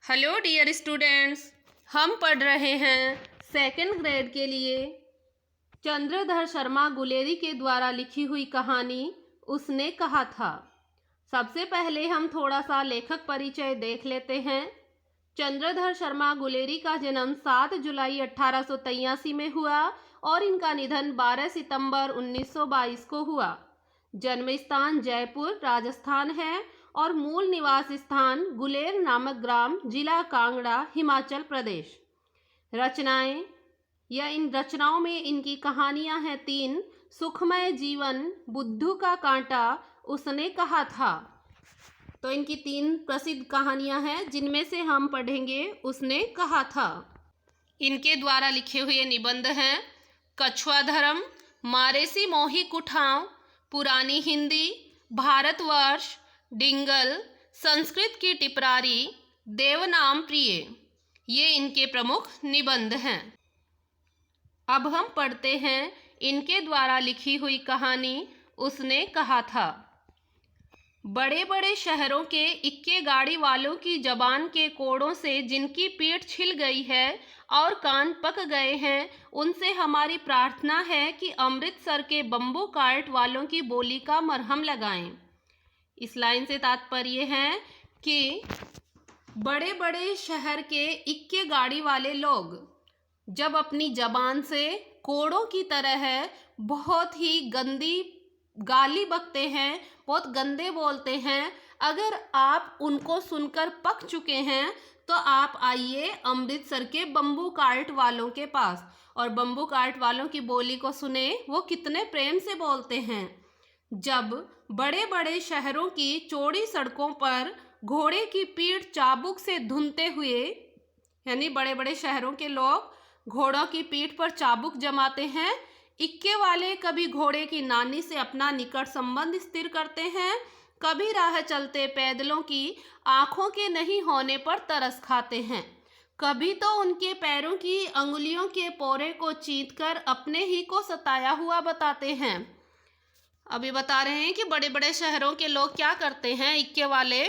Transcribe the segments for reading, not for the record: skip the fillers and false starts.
Hello dear students, हम पढ़ रहे हैं सेकंड ग्रेड के लिए चंद्रधर शर्मा गुलेरी के द्वारा लिखी हुई कहानी उसने कहा था। सबसे पहले हम थोड़ा सा लेखक परिचय देख लेते हैं। चंद्रधर शर्मा गुलेरी का जन्म 7 जुलाई 1883 में हुआ और इनका निधन 12 सितंबर 1922 को हुआ। जन्म स्थान जयपुर राजस्थान है और मूल निवास स्थान गुलेर नामक ग्राम, जिला कांगड़ा, हिमाचल प्रदेश। रचनाएं या इन रचनाओं में इनकी कहानियां हैं 3। सुखमय जीवन, बुद्धू का कांटा, उसने कहा था। तो इनकी 3 प्रसिद्ध कहानियां हैं जिनमें से हम पढ़ेंगे उसने कहा था। इनके द्वारा लिखे हुए निबंध हैं कछुआ धर्म, मारेसी मोही कुठाव, पुरानी हिंदी, भारतवर्ष, डिंगल, संस्कृत की टिपरारी, देवनाम प्रिय। ये इनके प्रमुख निबंध हैं। अब हम पढ़ते हैं इनके द्वारा लिखी हुई कहानी उसने कहा था। बड़े बड़े शहरों के इक्के गाड़ी वालों की जबान के कोड़ों से जिनकी पीठ छिल गई है और कान पक गए हैं, उनसे हमारी प्रार्थना है कि अमृतसर के बम्बू कार्ट वालों की बोली का मरहम लगाएं। इस लाइन से तात्पर्य है कि बड़े बड़े शहर के इक्के गाड़ी वाले लोग जब अपनी जबान से कोड़ों की तरह है बहुत ही गंदी गाली बकते हैं, बहुत गंदे बोलते हैं, अगर आप उनको सुनकर पक चुके हैं तो आप आइए अमृतसर के बम्बू कार्ट वालों के पास और बम्बू कार्ट वालों की बोली को सुने, वो कितने प्रेम से बोलते हैं। जब बड़े बड़े शहरों की चौड़ी सड़कों पर घोड़े की पीठ चाबुक से धुनते हुए, यानी बड़े बड़े शहरों के लोग घोड़ों की पीठ पर चाबुक जमाते हैं, इक्के वाले कभी घोड़े की नानी से अपना निकट संबंध स्थिर करते हैं, कभी राह चलते पैदलों की आंखों के नहीं होने पर तरस खाते हैं, कभी तो उनके पैरों की अंगुलियों के पोरे को चींथकर अपने ही को सताया हुआ बताते हैं। अभी बता रहे हैं कि बड़े बड़े शहरों के लोग क्या करते हैं, इक्के वाले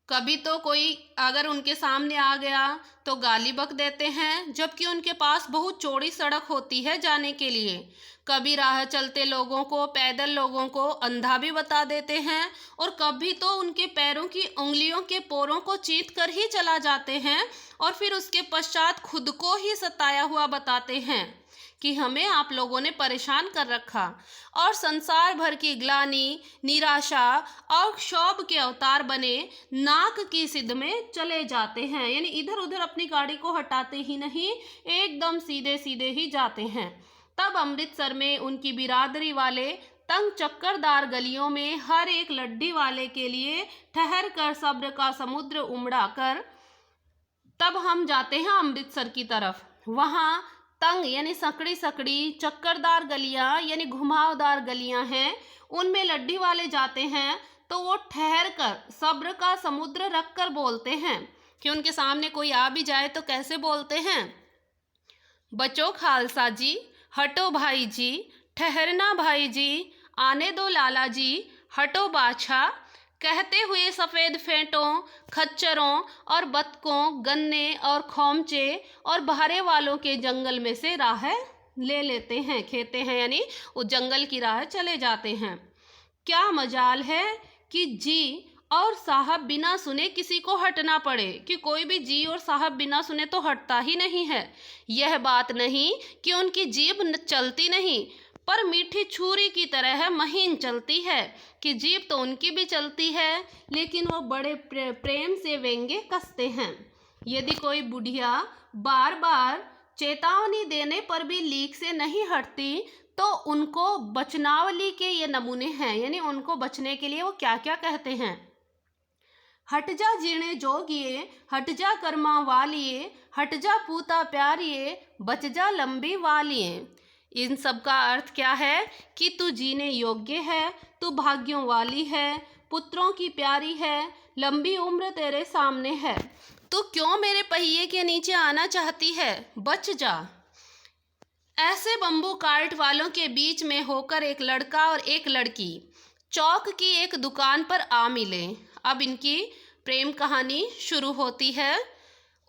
कभी तो कोई अगर उनके सामने आ गया तो गाली बक देते हैं, जबकि उनके पास बहुत चौड़ी सड़क होती है जाने के लिए। कभी राह चलते लोगों को, पैदल लोगों को अंधा भी बता देते हैं और कभी तो उनके पैरों की उंगलियों के पोरों को चीत कर ही चला जाते हैं और फिर उसके पश्चात खुद को ही सताया हुआ बताते हैं कि हमें आप लोगों ने परेशान कर रखा, और संसार भर की ग्लानि, निराशा और क्षोभ के अवतार बने नाक की सिद्ध में चले जाते हैं। यानी इधर उधर अपनी गाड़ी को हटाते ही नहीं, एकदम सीधे सीधे ही जाते हैं। तब अमृतसर में उनकी बिरादरी वाले तंग चक्करदार गलियों में हर एक लड्डी वाले के लिए ठहर कर सब्र का समुद्र उमड़ा कर तब हम जाते हैं अमृतसर की तरफ। वहाँ तंग यानी सकड़ी सकड़ी चक्करदार गलियां यानी घुमावदार गलियां हैं, उनमें लड्डी वाले जाते हैं तो वो ठहर कर सब्र का समुद्र रख कर बोलते हैं कि उनके सामने कोई आ भी जाए तो कैसे बोलते हैं, बचो खालसा जी, हटो भाई जी, ठहरना भाई जी, आने दो लाला जी, हटो बादशाह, कहते हुए सफ़ेद फेंटों, खच्चरों और बतकों, गन्ने और खोमचे और बहरे वालों के जंगल में से राह ले लेते हैं, खेते हैं, यानी वो जंगल की राह चले जाते हैं। क्या मजाल है कि जी और साहब बिना सुने किसी को हटना पड़े, कि कोई भी जी और साहब बिना सुने तो हटता ही नहीं है। यह बात नहीं कि उनकी जीभ चलती नहीं, पर मीठी छुरी की तरह महीन चलती है, कि जीभ तो उनकी भी चलती है लेकिन वो बड़े प्रेम से व्यंग्य कसते हैं। यदि कोई बुढ़िया बार बार चेतावनी देने पर भी लीक से नहीं हटती तो उनको बचनावली के ये नमूने हैं, यानी उनको बचने के लिए वो क्या क्या कहते हैं। हट जा जीणे जोगिए, हट जा कर्मा वालिए, हट जा पूता प्यारिए, बच जा लंबी वालिए। इन सब का अर्थ क्या है कि तू जीने योग्य है, तू भाग्यों वाली है, पुत्रों की प्यारी है, लंबी उम्र तेरे सामने है, तू क्यों मेरे पहिए के नीचे आना चाहती है, बच जा। ऐसे बम्बू कार्ट वालों के बीच में होकर एक लड़का और एक लड़की चौक की एक दुकान पर आ मिले। अब इनकी प्रेम कहानी शुरू होती है।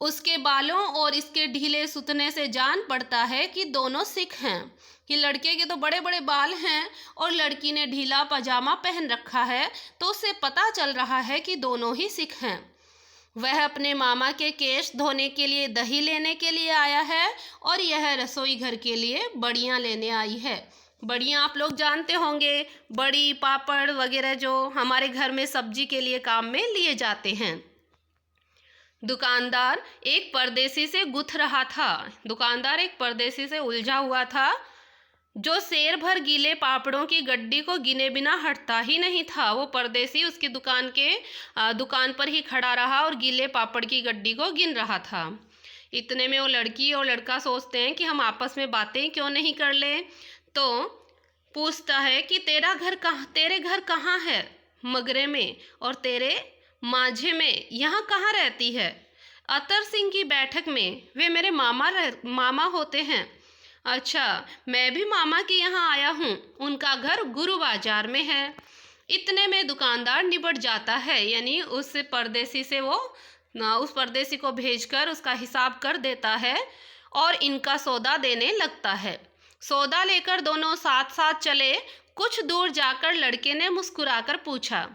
उसके बालों और इसके ढीले सुतने से जान पड़ता है कि दोनों सिख हैं, कि लड़के के तो बड़े बड़े बाल हैं और लड़की ने ढीला पजामा पहन रखा है, तो उससे पता चल रहा है कि दोनों ही सिख हैं। वह अपने मामा के केश धोने के लिए दही लेने के लिए आया है और यह रसोई घर के लिए बड़ियाँ लेने आई है। बड़ियाँ आप लोग जानते होंगे, बड़ी पापड़ वगैरह जो हमारे घर में सब्जी के लिए काम में लिए जाते हैं। दुकानदार एक परदेसी से गुथ रहा था। दुकानदार एक परदेसी से उलझा हुआ था जो शेर भर गीले पापड़ों की गड्डी को गिने बिना हटता ही नहीं था। वो परदेसी उसकी दुकान पर ही खड़ा रहा और गीले पापड़ की गड्डी को गिन रहा था। इतने में वो लड़की और लड़का सोचते हैं कि हम आपस में बातें क्यों नहीं कर लें। तो पूछता है कि तेरे घर कहाँ है? मगरे में। और तेरे माझे में यहाँ कहाँ रहती है? अतर सिंह की बैठक में। वे मेरे मामा होते हैं। अच्छा, मैं भी मामा के यहाँ आया हूँ। उनका घर गुरु बाजार में है। इतने में दुकानदार निबट जाता है, यानी उस परदेसी को भेजकर उसका हिसाब कर देता है और इनका सौदा देने लगता है। सौदा लेकर दोनों साथ साथ चले। कुछ दूर जाकर लड़के ने मुस्कुराकर पूछा,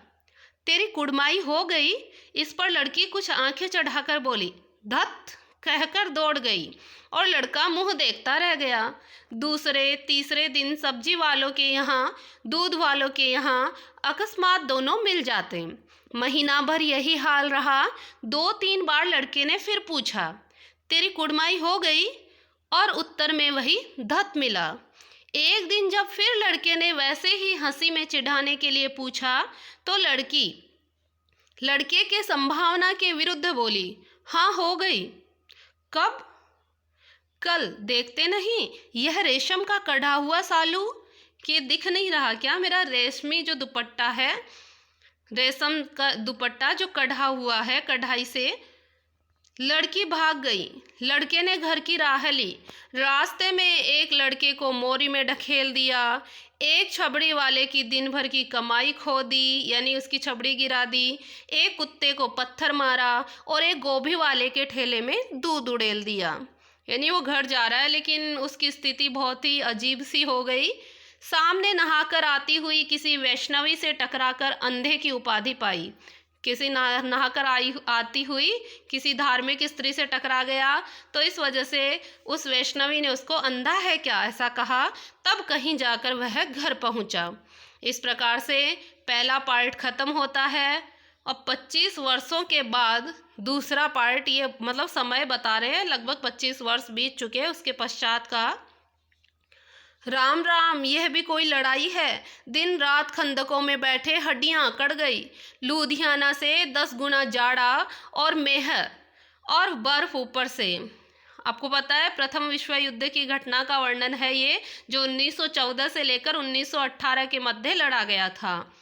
तेरी कुड़माई हो गई? इस पर लड़की कुछ आंखें चढ़ाकर बोली, धत, कहकर दौड़ गई और लड़का मुंह देखता रह गया। दूसरे तीसरे दिन सब्जी वालों के यहाँ, दूध वालों के यहाँ अकस्मात दोनों मिल जाते। महीना भर यही हाल रहा। 2-3 बार लड़के ने फिर पूछा, तेरी कुड़माई हो गई? और उत्तर में वही धत मिला। एक दिन जब फिर लड़के ने वैसे ही हंसी में चिढ़ाने के लिए पूछा तो लड़की लड़के के संभावना के विरुद्ध बोली, हाँ हो गई। कब? कल। देखते नहीं, यह रेशम का कढ़ा हुआ सालू कि दिख नहीं रहा क्या? मेरा रेशमी जो दुपट्टा है, रेशम का दुपट्टा जो कढ़ा हुआ है कढ़ाई से। लड़की भाग गई। लड़के ने घर की राह ली। रास्ते में एक लड़के को मोरी में ढकेल दिया, एक छबड़ी वाले की दिन भर की कमाई खो दी, यानी उसकी छबड़ी गिरा दी, एक कुत्ते को पत्थर मारा और एक गोभी वाले के ठेले में दूध उड़ेल दिया। यानी वो घर जा रहा है लेकिन उसकी स्थिति बहुत ही अजीब सी हो गई। सामने नहाकर आती हुई किसी वैष्णवी से टकराकर अंधे की उपाधि पाई। किसी नहाकर आती हुई किसी धार्मिक स्त्री से टकरा गया तो इस वजह से उस वैष्णवी ने उसको अंधा है क्या ऐसा कहा। तब कहीं जाकर वह घर पहुंचा। इस प्रकार से पहला पार्ट खत्म होता है। अब 25 वर्षों के बाद दूसरा पार्ट, ये मतलब समय बता रहे हैं, लगभग 25 वर्ष बीत चुके हैं उसके पश्चात का। राम राम, यह भी कोई लड़ाई है? दिन रात खंदकों में बैठे हड्डियां अकड़ गई। लुधियाना से 10 गुना जाड़ा और मेह और बर्फ ऊपर से। आपको पता है प्रथम विश्व युद्ध की घटना का वर्णन है ये, जो 1914 से लेकर 1918 के मध्य लड़ा गया था।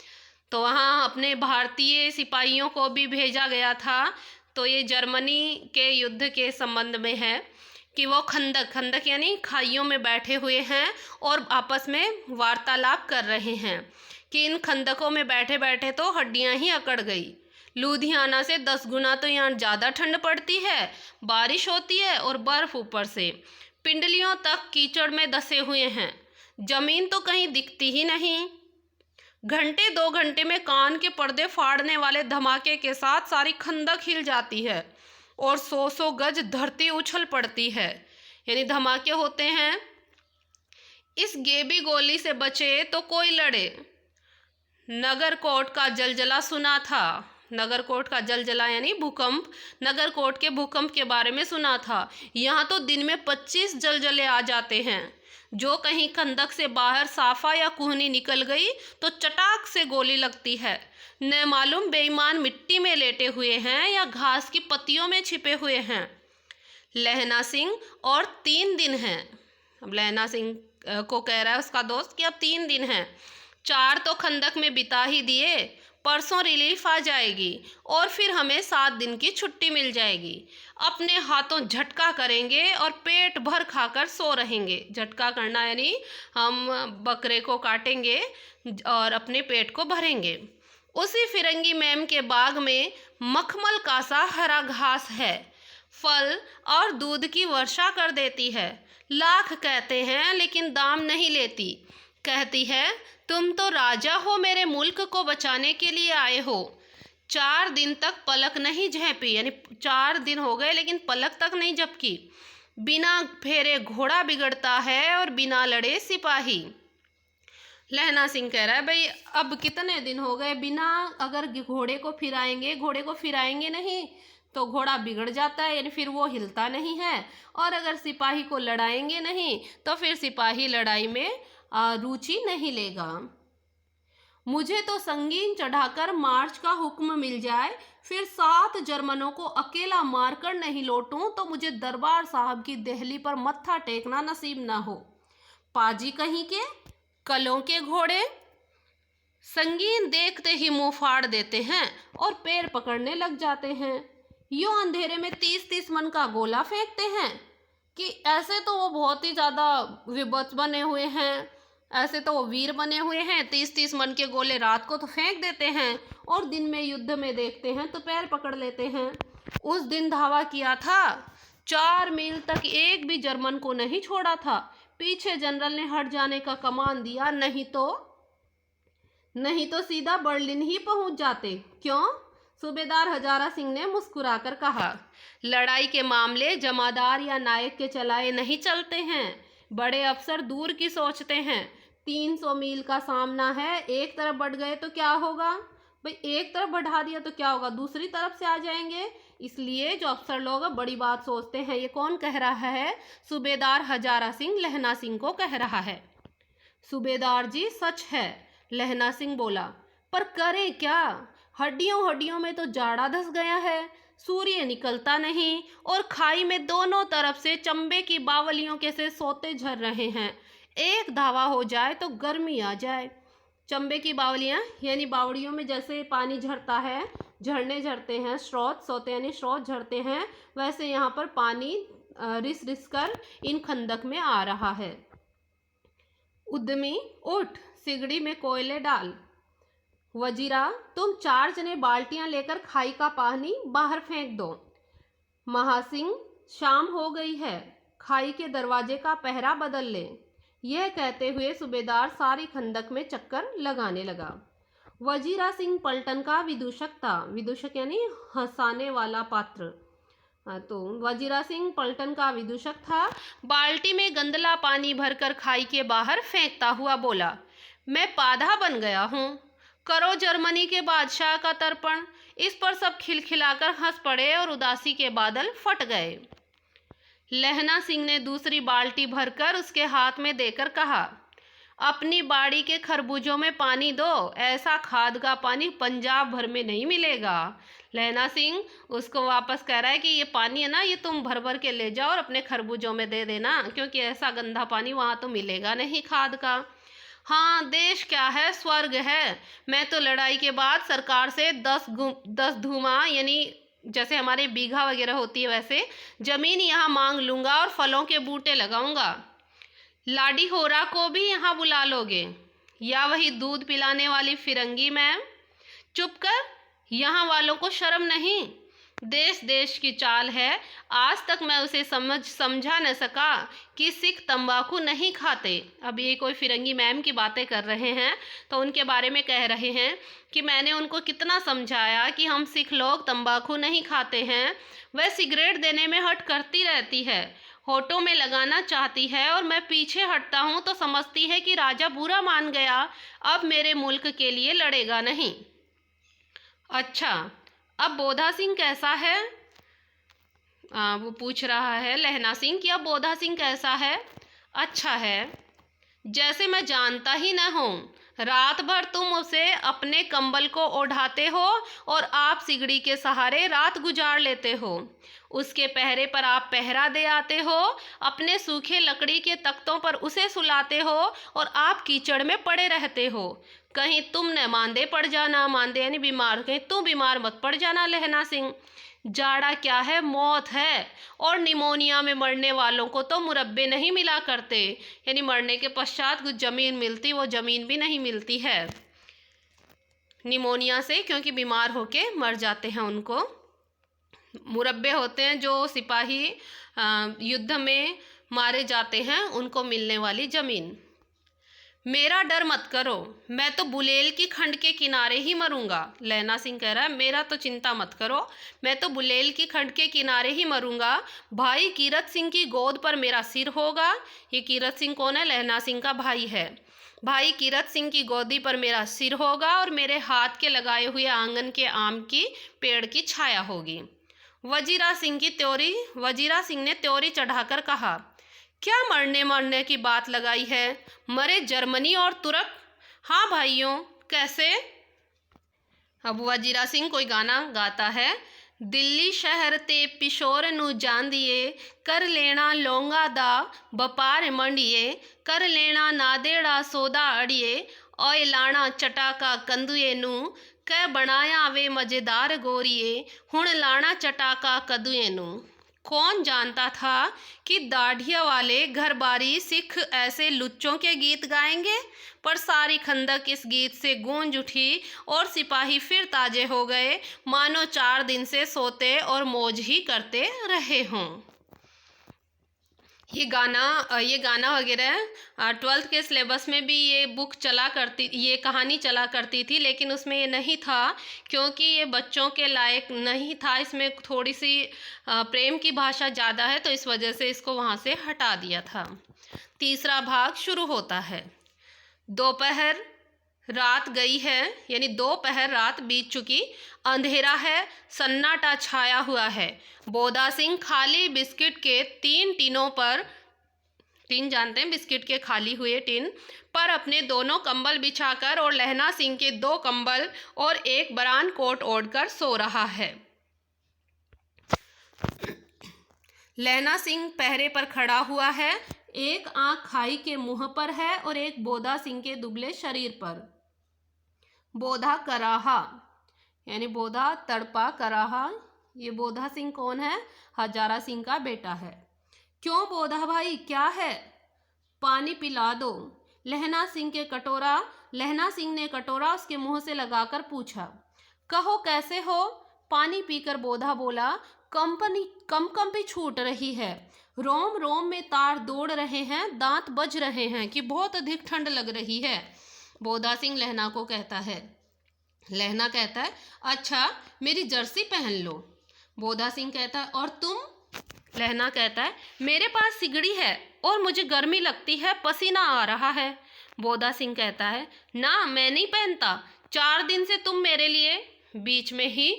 तो वहाँ अपने भारतीय सिपाहियों को भी भेजा गया था। तो ये जर्मनी के युद्ध के संबंध में है कि वो खंदक यानी खाइयों में बैठे हुए हैं और आपस में वार्तालाप कर रहे हैं कि इन खंदकों में बैठे बैठे तो हड्डियां ही अकड़ गई। लुधियाना से 10 गुना तो यहाँ ज़्यादा ठंड पड़ती है, बारिश होती है और बर्फ़ ऊपर से। पिंडलियों तक कीचड़ में धंसे हुए हैं, जमीन तो कहीं दिखती ही नहीं। घंटे 2 घंटे में कान के पर्दे फाड़ने वाले धमाके के साथ सारी खंदक हिल जाती है और 100 गज धरती उछल पड़ती है, यानी धमाके होते हैं। इस गेबी गोली से बचे तो कोई लड़े। नगरकोट का जलजला सुना था। नगरकोट का जलजला यानी भूकंप। नगरकोट के भूकंप के बारे में सुना था। यहाँ तो दिन में 25 जलजले आ जाते हैं। जो कहीं खंदक से बाहर साफा या कुहनी निकल गई तो चटाक से गोली लगती है। न मालूम बेईमान मिट्टी में लेटे हुए हैं या घास की पत्तियों में छिपे हुए हैं। लहना सिंह और 3 दिन हैं। अब लहना सिंह को कह रहा है उसका दोस्त कि अब 3 दिन हैं। 4 तो खंदक में बिता ही दिए, परसों रिलीफ आ जाएगी और फिर हमें 7 दिन की छुट्टी मिल जाएगी। अपने हाथों झटका करेंगे और पेट भर खाकर सो रहेंगे। झटका करना यानी हम बकरे को काटेंगे और अपने पेट को भरेंगे। उसी फिरंगी मैम के बाग में मखमल का सा हरा घास है, फल और दूध की वर्षा कर देती है। लाख कहते हैं लेकिन दाम नहीं लेती। कहती है तुम तो राजा हो, मेरे मुल्क को बचाने के लिए आए हो। 4 दिन तक पलक नहीं झपकी, यानी 4 दिन हो गए लेकिन पलक तक नहीं झपकी। बिना फेरे घोड़ा बिगड़ता है और बिना लड़े सिपाही। लहना सिंह कह रहा है भाई अब कितने दिन हो गए, बिना अगर घोड़े को फिराएंगे नहीं तो घोड़ा बिगड़ जाता है, यानी फिर वो हिलता नहीं है। और अगर सिपाही को लड़ाएंगे नहीं तो फिर सिपाही लड़ाई में रुचि नहीं लेगा। मुझे तो संगीन चढ़ाकर मार्च का हुक्म मिल जाए, फिर 7 जर्मनों को अकेला मारकर नहीं लौटूं तो मुझे दरबार साहब की देहली पर मत्था टेकना नसीब ना हो। पाजी कहीं के कलों के घोड़े संगीन देखते ही मुंह फाड़ देते हैं और पैर पकड़ने लग जाते हैं। यूं अंधेरे में 30-30 मन का गोला फेंकते हैं कि ऐसे तो वो बहुत ही ज़्यादा विभत्स बने हुए हैं, ऐसे तो वो वीर बने हुए हैं। 30-30 मन के गोले रात को तो फेंक देते हैं और दिन में युद्ध में देखते हैं तो पैर पकड़ लेते हैं। उस दिन धावा किया था, 4 मील तक एक भी जर्मन को नहीं छोड़ा था। पीछे जनरल ने हट जाने का कमान दिया, नहीं तो सीधा बर्लिन ही पहुंच जाते। क्यों? सूबेदार हजारा सिंह ने मुस्कुराकर कहा, लड़ाई के मामले जमादार या नायक के चलाए नहीं चलते हैं। बड़े अफसर दूर की सोचते हैं। 300 मील का सामना है, एक तरफ बढ़ गए तो क्या होगा भाई, एक तरफ बढ़ा दिया तो क्या होगा, दूसरी तरफ से आ जाएंगे। इसलिए जो अफसर लोग बड़ी बात सोचते हैं। ये कौन कह रहा है? सूबेदार हजारा सिंह लहना सिंह को कह रहा है। सूबेदार जी सच है, लहना सिंह बोला, पर करे क्या? हड्डियों हड्डियों में तो जाड़ा धस गया है, सूर्य निकलता नहीं और खाई में दोनों तरफ से चंबे की बावलियों के से सोते झर रहे हैं। एक धावा हो जाए तो गर्मी आ जाए। चंबे की बावलियाँ यानी बावड़ियों में जैसे पानी झरता है, झरने झरते हैं, स्रोत सोते यानी स्रोत झरते हैं, वैसे यहाँ पर पानी रिस रिस कर इन खंदक में आ रहा है। उद्यमी उठ, सिगड़ी में कोयले डाल। वजीरा तुम 4 जने बाल्टियां लेकर खाई का पानी बाहर फेंक दो। महासिंह शाम हो गई है, खाई के दरवाजे का पहरा बदल ले। यह कहते हुए सूबेदार सारी खंदक में चक्कर लगाने लगा। वजीरा सिंह पलटन का विदूषक था। विदूषक यानी हंसाने वाला पात्र। तो वजीरा सिंह पलटन का विदूषक था। बाल्टी में गंदला पानी भरकर खाई के बाहर फेंकता हुआ बोला, मैं पाधा बन गया हूँ, करो जर्मनी के बादशाह का तर्पण। इस पर सब खिलखिलाकर हंस पड़े और उदासी के बादल फट गए। लहना सिंह ने दूसरी बाल्टी भरकर उसके हाथ में देकर कहा, अपनी बाड़ी के खरबूजों में पानी दो, ऐसा खाद का पानी पंजाब भर में नहीं मिलेगा। लहना सिंह उसको वापस कह रहा है कि ये पानी है ना, ये तुम भर भर के ले जाओ और अपने खरबूजों में दे देना, क्योंकि ऐसा गंदा पानी वहाँ तो मिलेगा नहीं खाद का। हाँ, देश क्या है, स्वर्ग है। मैं तो लड़ाई के बाद सरकार से 10 धूमा यानी जैसे हमारे बीघा वगैरह होती है वैसे जमीन यहाँ मांग लूँगा और फलों के बूटे लगाऊंगा। लाडी होरा को भी यहाँ बुला लोगे, या वही दूध पिलाने वाली फिरंगी मैम? चुप कर, यहाँ वालों को शर्म नहीं। देश देश की चाल है। आज तक मैं उसे समझा न सका कि सिख तंबाकू नहीं खाते। अब ये कोई फिरंगी मैम की बातें कर रहे हैं तो उनके बारे में कह रहे हैं कि मैंने उनको कितना समझाया कि हम सिख लोग तंबाकू नहीं खाते हैं। वह सिगरेट देने में हट करती रहती है, होठों में लगाना चाहती है और मैं पीछे हटता हूँ तो समझती है कि राजा बुरा मान गया, अब मेरे मुल्क के लिए लड़ेगा नहीं। अच्छा, अब बोधा सिंह कैसा है? वो पूछ रहा है लहना सिंह कि अब बोधा सिंह कैसा है? अच्छा है, जैसे मैं जानता ही न हूँ। रात भर तुम उसे अपने कंबल को ओढ़ाते हो और आप सिगड़ी के सहारे रात गुजार लेते हो। उसके पहरे पर आप पहरा दे आते हो, अपने सूखे लकड़ी के तख्तों पर उसे सुलाते हो और आप कीचड़ में पड़े रहते हो। कहीं तुम न मांदे पड़ जाना, मांदे यानी बीमार, कहीं तुम बीमार मत पड़ जाना लहना सिंह। जाड़ा क्या है, मौत है, और निमोनिया में मरने वालों को तो मुरब्बे नहीं मिला करते, यानी मरने के पश्चात कुछ ज़मीन मिलती, वो ज़मीन भी नहीं मिलती है। निमोनिया से, क्योंकि बीमार होके मर जाते हैं उनको। मुरब्बे होते हैं जो सिपाही युद्ध में मारे जाते हैं, उनको मिलने वाली ज़मीन। मेरा डर मत करो, मैं तो बुलेल की खंड के किनारे ही मरूंगा। लहना सिंह कह रहा है मेरा तो चिंता मत करो, मैं तो बुलेल की खंड के किनारे ही मरूंगा। भाई कीरत सिंह की गोद पर मेरा सिर होगा। ये कीरत सिंह कौन है? लहना सिंह का भाई है। भाई कीरत सिंह की गोदी पर मेरा सिर होगा और मेरे हाथ के लगाए हुए आंगन के आम की पेड़ की छाया होगी। वजीरा सिंह ने त्योरी चढ़ाकर कहा, क्या मरने की बात लगाई है? मरे जर्मनी और तुर्क। हाँ भाइयों, कैसे? अब वजीरा सिंह कोई गाना गाता है। दिल्ली शहर ते पिशोर नू जांदिए, कर लेना लोंगा दा बपार मंडिए, कर लेना नादेड़ा सौदा अड़िए, ओए लाना चटाका कंदुए नू, कै बनाया वे मजेदार गोरिए, हुण लाना चटाका कदुए नू। कौन जानता था कि दाढ़िया वाले घर बारी सिख ऐसे लुच्चों के गीत गाएंगे? पर सारी खंदक इस गीत से गूंज उठी और सिपाही फिर ताजे हो गए, मानो 4 दिन से सोते और मौज ही करते रहे हों। ये गाना वगैरह 12th के सिलेबस में भी ये कहानी चला करती थी, लेकिन उसमें ये नहीं था क्योंकि ये बच्चों के लायक नहीं था। इसमें थोड़ी सी प्रेम की भाषा ज़्यादा है, तो इस वजह से इसको वहाँ से हटा दिया था। तीसरा भाग शुरू होता है। दोपहर रात गई है, यानी दोपहर रात बीत चुकी, अंधेरा है, सन्नाटा छाया हुआ है। बोधा सिंह खाली बिस्किट के 3 टिनों पर, टिन जानते हैं बिस्किट के खाली हुए टिन पर, अपने दोनों कंबल बिछाकर और लहना सिंह के 2 कंबल और एक बरान कोट ओढ़कर सो रहा है। लहना सिंह पहरे पर खड़ा हुआ है, एक आंख खाई के मुंह पर है और एक बोधा सिंह के दुबले शरीर पर। बोधा कराहा, यानी बोधा तड़पा कराहा। ये बोधा सिंह कौन है? हजारा सिंह का बेटा है। क्यों बोधा भाई, क्या है? पानी पिला दो। लहना सिंह ने कटोरा उसके मुंह से लगाकर पूछा। कहो कैसे हो? पानी पीकर बोधा बोला, कंपी छूट रही है, रोम रोम में तार दौड़ रहे हैं, दांत बज रहे हैं कि बहुत अधिक ठंड लग रही है। बोधा सिंह लहना को कहता है। लहना कहता है, अच्छा मेरी जर्सी पहन लो। बोधा सिंह कहता है, और तुम? लहना कहता है, मेरे पास सिगड़ी है और मुझे गर्मी लगती है, पसीना आ रहा है। बोधा सिंह कहता है, ना मैं नहीं पहनता, 4 दिन से तुम मेरे लिए। बीच में ही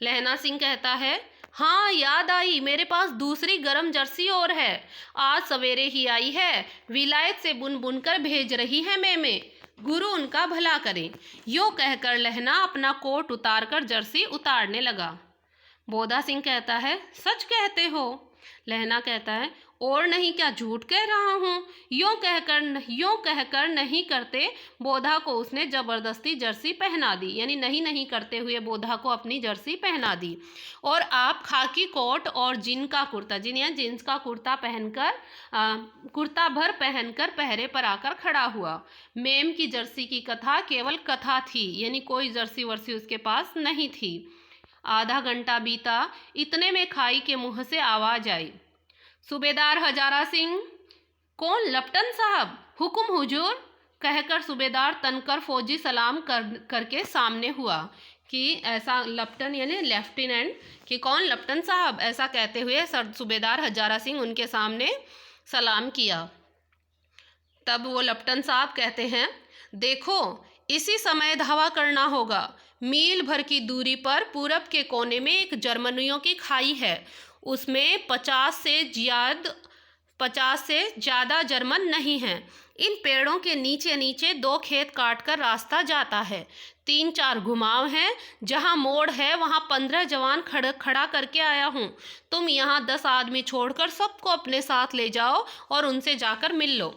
लहना सिंह कहता है, हाँ याद आई, मेरे पास दूसरी गर्म जर्सी और है, आज सवेरे ही आई है, विलायत से बुन कर भेज रही है मेमे, गुरु उनका भला करें। यो कहकर लहना अपना कोट उतारकर जर्सी उतारने लगा। बोधा सिंह कहता है, सच कहते हो? लहना कहता है, और नहीं क्या झूठ कह रहा हूँ? यों कहकर नहीं करते बोधा को उसने जबरदस्ती जर्सी पहना दी, यानी नहीं करते हुए बोधा को अपनी जर्सी पहना दी। और आप खाकी कोट और जींस का कुर्ता पहनकर कुर्ता भर पहनकर पहरे पर आकर खड़ा हुआ। मेम की जर्सी की कथा केवल कथा थी, यानी कोई जर्सी वर्सी उसके पास नहीं थी। आधा घंटा बीता, इतने में खाई के मुंह से आवाज आई, सूबेदार हजारा सिंह। कौन? लपटन साहब, हुकुम हुजूर। कहकर सूबेदार तनकर फौजी सलाम करके सामने हुआ कि ऐसा लपटन यानी लेफ्टिनेंट, कि कौन? लपटन साहब। ऐसा कहते हुए सूबेदार हजारा सिंह उनके सामने सलाम किया। तब वो लपटन साहब कहते हैं, देखो इसी समय धावा करना होगा। मील भर की दूरी पर पूरब के कोने में एक जर्मनियों की खाई है, उसमें 50 से ज़्यादा जर्मन नहीं हैं। इन पेड़ों के नीचे 2 खेत काटकर रास्ता जाता है, 3-4 घुमाव हैं, जहाँ मोड़ है वहाँ 15 जवान खड़ा करके आया हूँ। तुम यहाँ 10 आदमी छोड़कर सबको अपने साथ ले जाओ और उनसे जाकर मिल लो।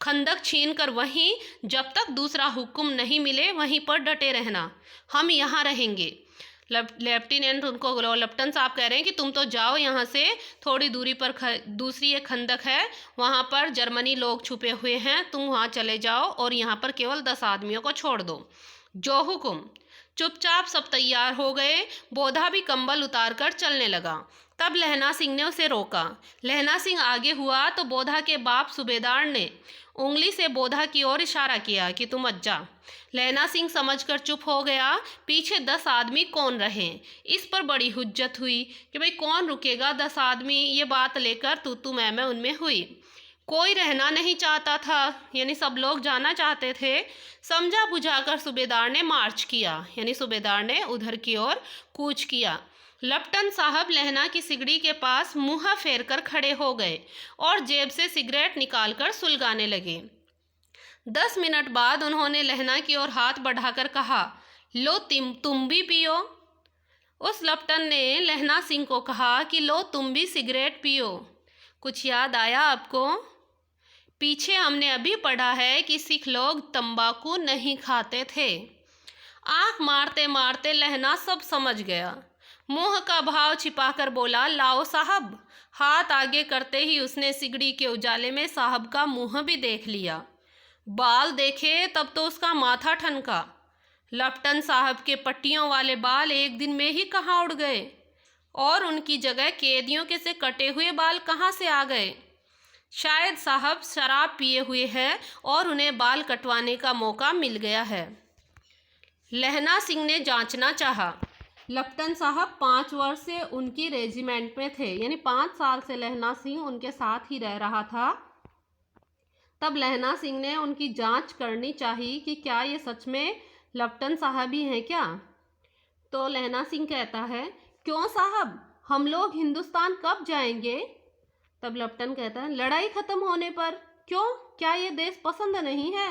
खंदक छीनकर वहीं, जब तक दूसरा हुक्म नहीं मिले वहीं पर डटे रहना, हम यहाँ रहेंगे। लेफ्टिनेंट उनको लपटन साहब कह रहे हैं कि तुम तो जाओ यहाँ से, थोड़ी दूरी पर दूसरी एक खंदक है, वहाँ पर जर्मनी लोग छुपे हुए हैं, तुम वहाँ चले जाओ और यहाँ पर केवल 10 आदमियों को छोड़ दो। जो हुक्म। चुपचाप सब तैयार हो गए। बोधा भी कंबल उतारकर चलने लगा। तब लहना सिंह ने उसे रोका। लहना सिंह आगे हुआ तो बोधा के बाप सूबेदार ने उंगली से बोधा की ओर इशारा किया कि तुम मत जा। लहना सिंह समझकर चुप हो गया। पीछे 10 आदमी कौन रहे, इस पर बड़ी हुज्जत हुई कि भाई कौन रुकेगा 10 आदमी। ये बात लेकर तू मैं उनमें हुई। कोई रहना नहीं चाहता था, यानी सब लोग जाना चाहते थे। समझा बुझाकर सूबेदार ने मार्च किया, यानी सूबेदार ने उधर की ओर कूच किया। लेफ्टिनेंट साहब लहना की सिगड़ी के पास मुंह फेर कर खड़े हो गए और जेब से सिगरेट निकालकर सुलगाने लगे। 10 मिनट बाद उन्होंने लहना की ओर हाथ बढ़ाकर कहा, लो तुम भी पियो। उस लेफ्टिनेंट ने लहना सिंह को कहा कि लो तुम भी सिगरेट पियो। कुछ याद आया आपको? पीछे हमने अभी पढ़ा है कि सिख लोग तंबाकू नहीं खाते थे। आंख मारते मारते लहना सब समझ गया। मुंह का भाव छिपाकर बोला, लाओ साहब। हाथ आगे करते ही उसने सिगड़ी के उजाले में साहब का मुंह भी देख लिया। बाल देखे तब तो उसका माथा ठनका। लेफ्टिनेंट साहब के पट्टियों वाले बाल एक दिन में ही कहाँ उड़ गए, और उनकी जगह कैदियों के से कटे हुए बाल कहाँ से आ गए? शायद साहब शराब पिए हुए हैं और उन्हें बाल कटवाने का मौका मिल गया है। लहना सिंह ने जांचना चाहा। लेफ्टिनेंट साहब 5 वर्ष से उनकी रेजिमेंट में थे, यानी 5 साल से लहना सिंह उनके साथ ही रह रहा था। तब लहना सिंह ने उनकी जांच करनी चाहिए कि क्या ये सच में लेफ्टिनेंट साहब ही हैं क्या। तो लहना सिंह कहता है, क्यों साहब, हम लोग हिंदुस्तान कब जाएंगे? तब लेफ्टिनेंट कहता है, लड़ाई खत्म होने पर। क्यों, क्या ये देश पसंद नहीं है?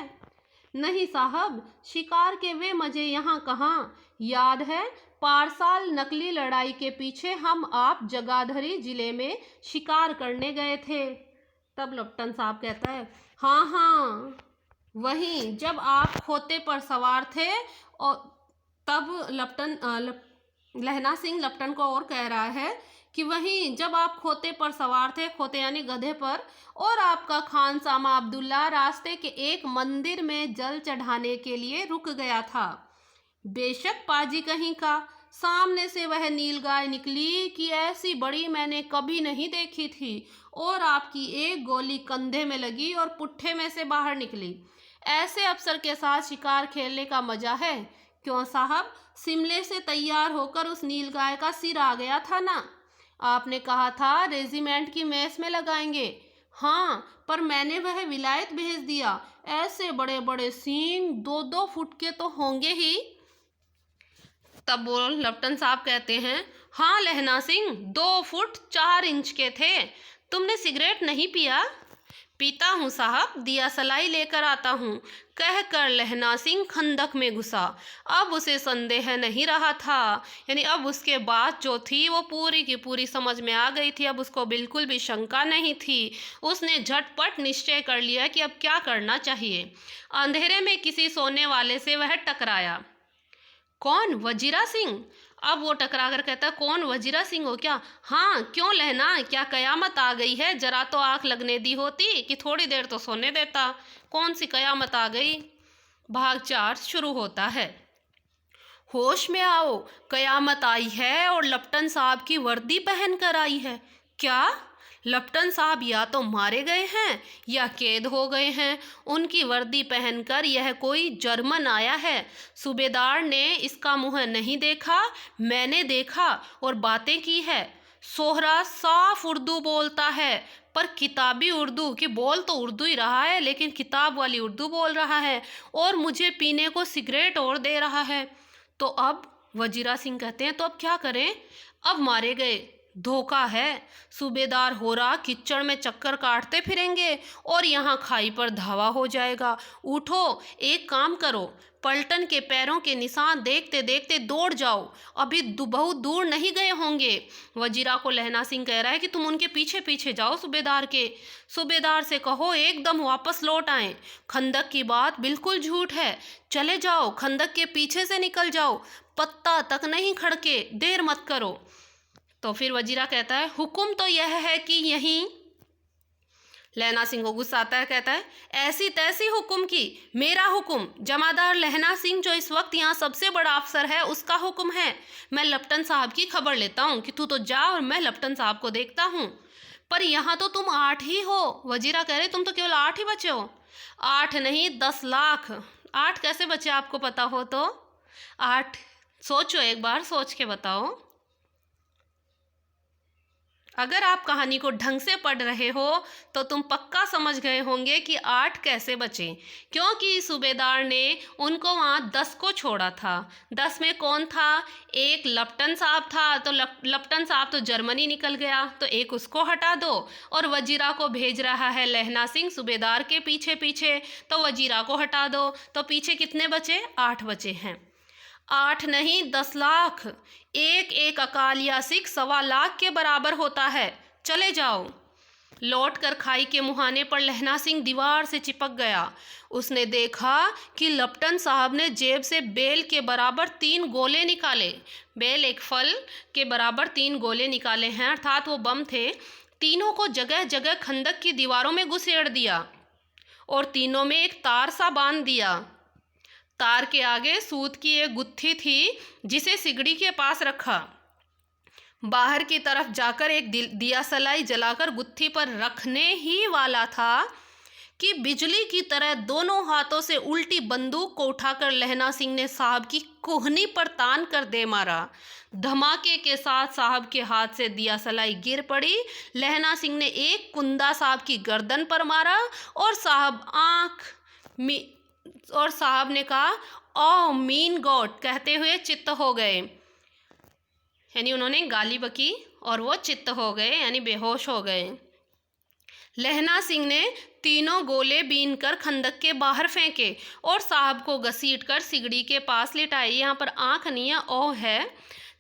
नहीं साहब, शिकार के वे मजे यहाँ कहाँ। याद है पारसाल नकली लड़ाई के पीछे हम आप जगाधरी जिले में शिकार करने गए थे। तब लेफ्टिनेंट साहब कहता है, हाँ हाँ वहीं, जब आप खोते पर सवार थे। और तब लहना सिंह लेफ्टिनेंट को और कह रहा है कि वहीं जब आप खोते पर सवार थे, खोते यानी गधे पर, और आपका खानसामा अब्दुल्ला रास्ते के एक मंदिर में जल चढ़ाने के लिए रुक गया था। बेशक पाजी कहीं का, सामने से वह नीलगाय निकली कि ऐसी बड़ी मैंने कभी नहीं देखी थी, और आपकी एक गोली कंधे में लगी और पुट्ठे में से बाहर निकली। ऐसे अफसर के साथ शिकार खेलने का मजा है। क्यों साहब, शिमले से तैयार होकर उस नीलगाय का सिर आ गया था ना। आपने कहा था रेजिमेंट की मेस में लगाएंगे। हाँ, पर मैंने वह विलायत भेज दिया। ऐसे बड़े बड़े सींग 2-2 फुट के तो होंगे ही। तब वो लेफ्टिनेंट साहब कहते हैं, हाँ लहना सिंह 2 फुट 4 इंच के थे। तुमने सिगरेट नहीं पिया? पीता हूँ साहब, दिया सलाई लेकर आता हूँ, कहकर लहना सिंह खंदक में घुसा। अब उसे संदेह नहीं रहा था, यानी अब उसके बात जो थी वो पूरी की पूरी समझ में आ गई थी। अब उसको बिल्कुल भी शंका नहीं थी। उसने झटपट निश्चय कर लिया कि अब क्या करना चाहिए। अंधेरे में किसी सोने वाले से वह टकराया। कौन? वजीरा सिंह। अब वो टकरा कर कहता, कौन, वजीरा सिंह हो क्या? हाँ, क्यों लहना, क्या कयामत आ गई है? जरा तो आंख लगने दी होती कि थोड़ी देर तो सोने देता। कौन सी कयामत आ गई? भाग 4 शुरू होता है। होश में आओ, कयामत आई है और लेफ्टिनेंट साहब की वर्दी पहन कर आई है। क्या? लेफ्टिनेंट साहब या तो मारे गए हैं या कैद हो गए हैं। उनकी वर्दी पहनकर यह कोई जर्मन आया है। सूबेदार ने इसका मुंह नहीं देखा, मैंने देखा और बातें की है। सोहरा साफ उर्दू बोलता है, पर किताबी उर्दू, कि बोल तो उर्दू ही रहा है लेकिन किताब वाली उर्दू बोल रहा है, और मुझे पीने को सिगरेट और दे रहा है। तो अब वजीरा सिंह कहते हैं, तो अब क्या करें? अब मारे गए, धोखा है। सूबेदार हो रहा कीचड़ में चक्कर काटते फिरेंगे और यहाँ खाई पर धावा हो जाएगा। उठो, एक काम करो, पलटन के पैरों के निशान देखते देखते दौड़ जाओ, अभी बहुत दूर नहीं गए होंगे। वजीरा को लहना सिंह कह रहा है कि तुम उनके पीछे पीछे जाओ सूबेदार के। सूबेदार से कहो एकदम वापस लौट आए। खंदक की बात बिल्कुल झूठ है, चले जाओ, खंदक के पीछे से निकल जाओ, पत्ता तक नहीं खड़के, देर मत करो। तो फिर वजीरा कहता है, हुक्म तो यह है कि यहीं लहना सिंह को गुस्सा आता है, कहता है ऐसी तैसी हुक्म की, मेरा हुक्म, जमादार लहना सिंह जो इस वक्त यहाँ सबसे बड़ा अफसर है उसका हुक्म है। मैं लपटन साहब की खबर लेता हूँ कि तू तो जा और मैं लपटन साहब को देखता हूँ। पर यहाँ तो तुम 8 ही हो। वजीरा कह रहे तुम तो केवल 8 ही बचे हो। 8 नहीं 10 लाख। 8 कैसे बचे आपको पता हो तो? 8 सोचो, एक बार सोच के बताओ। अगर आप कहानी को ढंग से पढ़ रहे हो तो तुम पक्का समझ गए होंगे कि 8 कैसे बचे, क्योंकि सूबेदार ने उनको वहाँ 10 को छोड़ा था। 10 में कौन था? एक लपटन साहब था, तो लपटन साहब तो जर्मनी निकल गया, तो एक उसको हटा दो। और वजीरा को भेज रहा है लहना सिंह सूबेदार के पीछे पीछे, तो वजीरा को हटा दो। तो पीछे कितने बचे? 8 बचे हैं। 8 नहीं 10 लाख। एक एक अकालिया सिख 1.25 लाख के बराबर होता है। चले जाओ। लौट कर खाई के मुहाने पर लहना सिंह दीवार से चिपक गया। उसने देखा कि लपटन साहब ने जेब से बेल के बराबर 3 गोले निकाले। बेल एक फल के बराबर 3 गोले निकाले हैं, अर्थात वो बम थे। तीनों को जगह जगह खंदक की दीवारों में घुसेड़ दिया और तीनों में एक तार सा बांध दिया। तार के आगे सूत की एक गुत्थी थी जिसे सिगड़ी के पास रखा। बाहर की तरफ जाकर एक दिया सलाई जलाकर गुत्थी पर रखने ही वाला था कि बिजली की तरह दोनों हाथों से उल्टी बंदूक को उठाकर लहना सिंह ने साहब की कोहनी पर तान कर दे मारा। धमाके के साथ साहब के हाथ से दिया सलाई गिर पड़ी। लहना सिंह ने एक कुंदा साहब की गर्दन पर मारा और साहब ने कहा ओ मीन गॉड कहते हुए चित्त हो गए, यानी उन्होंने गाली बकी और वो चित्त हो गए, यानी बेहोश हो गए। लहना सिंह ने तीनों गोले बीन कर खंदक के बाहर फेंके और साहब को घसीट कर सिगड़ी के पास लिटाए। यहाँ पर आँख नहीं है, ओ है।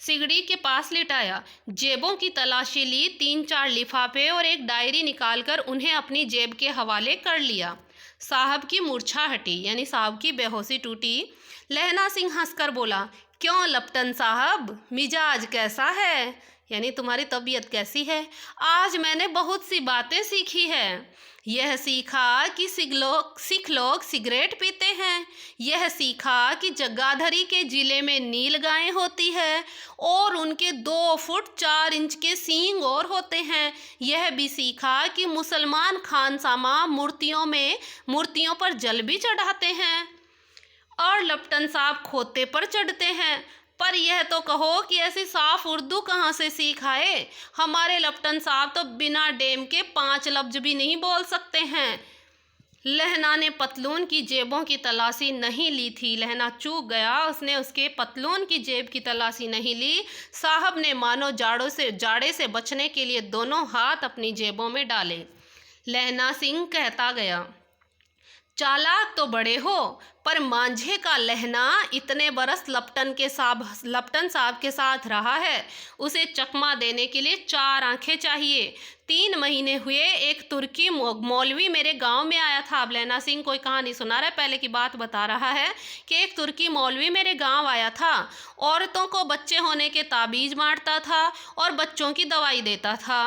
सिगड़ी के पास लिटाया। जेबों की तलाशी ली। 3-4 लिफाफे और एक डायरी निकालकर उन्हें अपनी जेब के हवाले कर लिया। साहब की मूर्छा हटी, यानी साहब की बेहोशी टूटी। लहना सिंह हंसकर बोला, क्यों लपटन साहब, मिजाज कैसा है, यानी तुम्हारी तबीयत कैसी है? आज मैंने बहुत सी बातें सीखी है। यह सीखा कि सिख लोग सिगरेट पीते हैं। यह सीखा कि जगाधरी के जिले में नील गायें होती है और उनके 2 फुट 4 इंच के सींग और होते हैं। यह भी सीखा कि मुसलमान खानसामा मूर्तियों पर जल भी चढ़ाते हैं और लपटन साहब खोते पर चढ़ते हैं। पर यह तो कहो कि ऐसी साफ उर्दू कहाँ से सीख आए? हमारे लपटन साहब तो बिना डेम के 5 लफ्ज भी नहीं बोल सकते हैं। लहना ने पतलून की जेबों की तलाशी नहीं ली थी। लहना चूक गया, उसने उसके पतलून की जेब की तलाशी नहीं ली। साहब ने मानो जाड़े से बचने के लिए दोनों हाथ अपनी जेबों में डाले। लहना सिंह कहता गया, चालाक तो बड़े हो, पर मांझे का लहना इतने बरस लपटन साहब के साथ रहा है। उसे चकमा देने के लिए 4 आंखें चाहिए। 3 महीने हुए एक तुर्की मौलवी मेरे गांव में आया था। अब लहना सिंह कोई कहानी सुना रहा है, पहले की बात बता रहा है कि एक तुर्की मौलवी मेरे गांव आया था। औरतों को बच्चे होने के ताबीज बांटता था और बच्चों की दवाई देता था।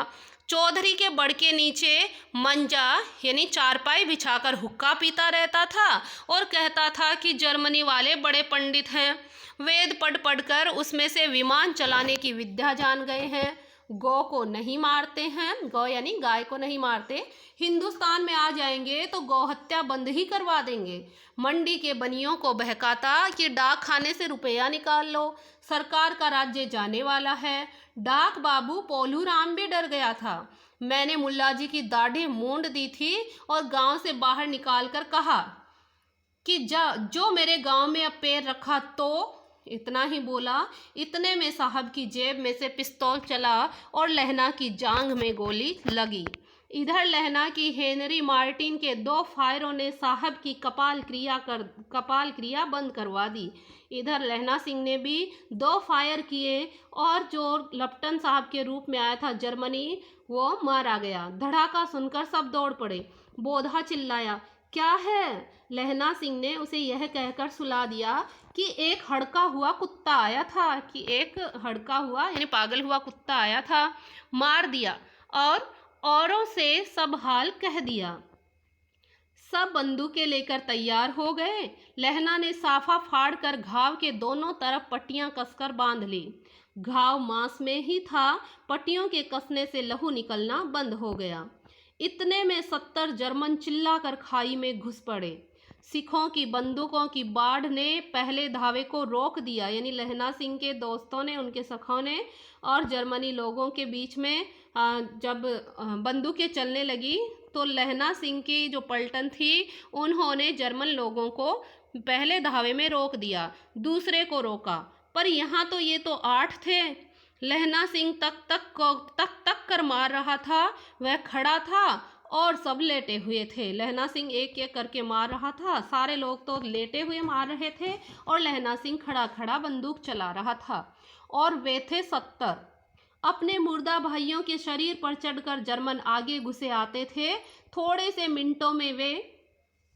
चौधरी के बड़ के नीचे मंजा यानी चारपाई बिछाकर हुक्का पीता रहता था और कहता था कि जर्मनी वाले बड़े पंडित हैं, वेद पढ़ कर उसमें से विमान चलाने की विद्या जान गए हैं। गौ को नहीं मारते हैं, गौ यानी गाय को नहीं मारते। हिंदुस्तान में आ जाएंगे तो गौ हत्या बंद ही करवा देंगे। मंडी के बनियों को बहकाता कि डाक खाने से रुपया निकाल लो, सरकार का राज्य जाने वाला है। डाक बाबू पोलू राम भी डर गया था। मैंने मुल्ला जी की दाढ़ी मूंड दी थी और गांव से बाहर निकाल कर कहा कि जो मेरे गांव में अब पैर रखा तो। इतना ही बोला, इतने में साहब की जेब में से पिस्तौल चला और लहना की जांघ में गोली लगी। इधर लहना की हेनरी मार्टिन के 2 फायरों ने साहब की कपाल क्रिया बंद करवा दी। इधर लहना सिंह ने भी 2 फायर किए और जो लपटन साहब के रूप में आया था जर्मनी, वो मारा गया। धड़ाका सुनकर सब दौड़ पड़े। बोधा चिल्लाया, क्या है? लहना सिंह ने उसे यह कहकर सुला दिया कि एक हड़का हुआ कुत्ता आया था, यानी पागल हुआ कुत्ता आया था, मार दिया और औरों से सब हाल कह दिया। सब बंदूकें लेकर तैयार हो गए। लहना ने साफा फाड़ कर घाव के दोनों तरफ पट्टियां कसकर बांध ली। घाव मांस में ही था, पट्टियों के कसने से लहू निकलना बंद हो गया। इतने में 70 जर्मन चिल्लाकर खाई में घुस पड़े। सिखों की बंदूकों की बाढ़ ने पहले धावे को रोक दिया, यानी लहना सिंह के दोस्तों ने, उनके सखों ने और जर्मनी लोगों के बीच में जब बंदूकें चलने लगी तो लहना सिंह की जो पलटन थी उन्होंने जर्मन लोगों को पहले धावे में रोक दिया, दूसरे को रोका। पर यहाँ तो ये तो 8 थे। लहना सिंह तक कर मार रहा था। वह खड़ा था और सब लेटे हुए थे। लहना सिंह एक एक करके मार रहा था। सारे लोग तो लेटे हुए मार रहे थे और लहना सिंह खड़ा खड़ा बंदूक चला रहा था। और वे थे 70। अपने मुर्दा भाइयों के शरीर पर चढ़कर जर्मन आगे घुसे आते थे। थोड़े से मिनटों में वे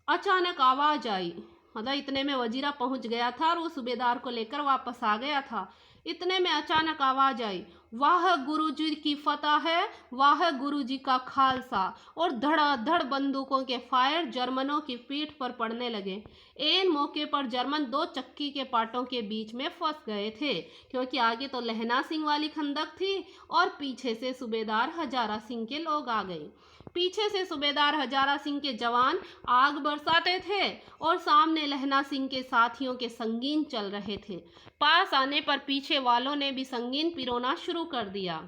अचानक आवाज आई, मतलब इतने में वजीरा पहुंच गया था और वो सूबेदार को लेकर वापस आ गया था। इतने में अचानक आवाज आई, वाह गुरुजी की फतह है, वाह गुरुजी का खालसा। और धड़ाधड़ बंदूकों के फायर जर्मनों की पीठ पर पड़ने लगे। एन मौके पर जर्मन 2 चक्की के पाटों के बीच में फंस गए थे, क्योंकि आगे तो लहना सिंह वाली खंदक थी और पीछे से सूबेदार हजारा सिंह के लोग आ गए। पीछे से सूबेदार हजारा सिंह के जवान आग बरसाते थे और सामने लहना सिंह के साथियों के संगीन चल रहे थे। पास आने पर पीछे वालों ने भी संगीन पिरोना शुरू कर दिया।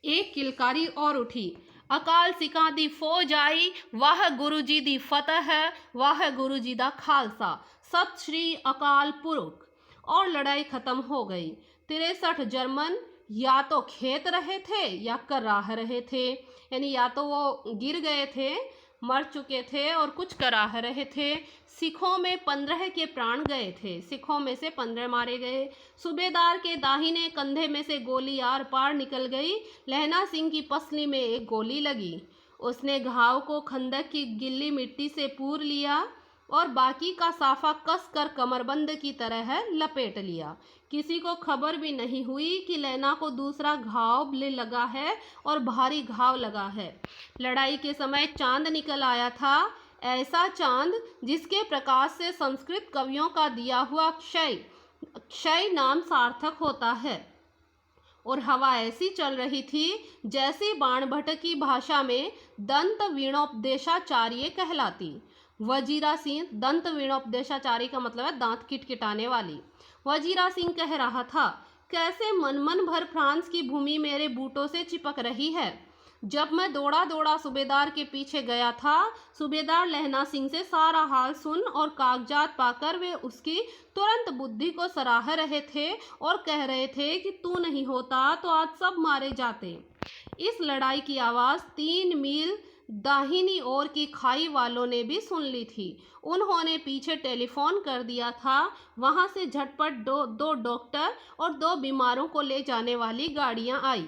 एक किलकारी और उठी, अकाल सिखा दी फौज आई, वाह गुरुजी दी फतह है, वाह गुरुजी दा खालसा, सत श्री अकाल पुरख। और लड़ाई खत्म हो गई। 63 जर्मन या तो खेत रहे थे या कराह रहे थे, यानी या तो वो गिर गए थे, मर चुके थे, और कुछ कराह रहे थे। सिखों में 15 के प्राण गए थे। सिखों में से 15 मारे गए। सूबेदार के दाहिने कंधे में से गोली आर पार निकल गई। लहना सिंह की पसली में एक गोली लगी। उसने घाव को खंदक की गिल्ली मिट्टी से पूर लिया और बाकी का साफा कस कर कमरबंद की तरह लपेट लिया। किसी को खबर भी नहीं हुई कि लैना को दूसरा घाव लगा है और भारी घाव लगा है। लड़ाई के समय चांद निकल आया था, ऐसा चांद जिसके प्रकाश से संस्कृत कवियों का दिया हुआ क्षय नाम सार्थक होता है। और हवा ऐसी चल रही थी जैसी बाणभट्ट की भाषा में दंत वीणोपदेशाचार्य कहलाती। वजीरा सिंह, दंत वीणोपदेशाचार्य का मतलब है दांत किटकिटाने वाली। वजीरा सिंह कह रहा था, कैसे मन भर फ्रांस की भूमि मेरे बूटों से चिपक रही है। जब मैं दौड़ा दौड़ा सूबेदार के पीछे गया था, सूबेदार लहना सिंह से सारा हाल सुन और कागजात पाकर वे उसकी तुरंत बुद्धि को सराह रहे थे और कह रहे थे कि तू नहीं होता तो आज सब मारे जाते। इस लड़ाई की आवाज़ 3 मील दाहिनी ओर की खाई वालों ने भी सुन ली थी। उन्होंने पीछे टेलीफोन कर दिया था। वहां से झटपट दो डॉक्टर और 2 बीमारों को ले जाने वाली गाड़ियां आई,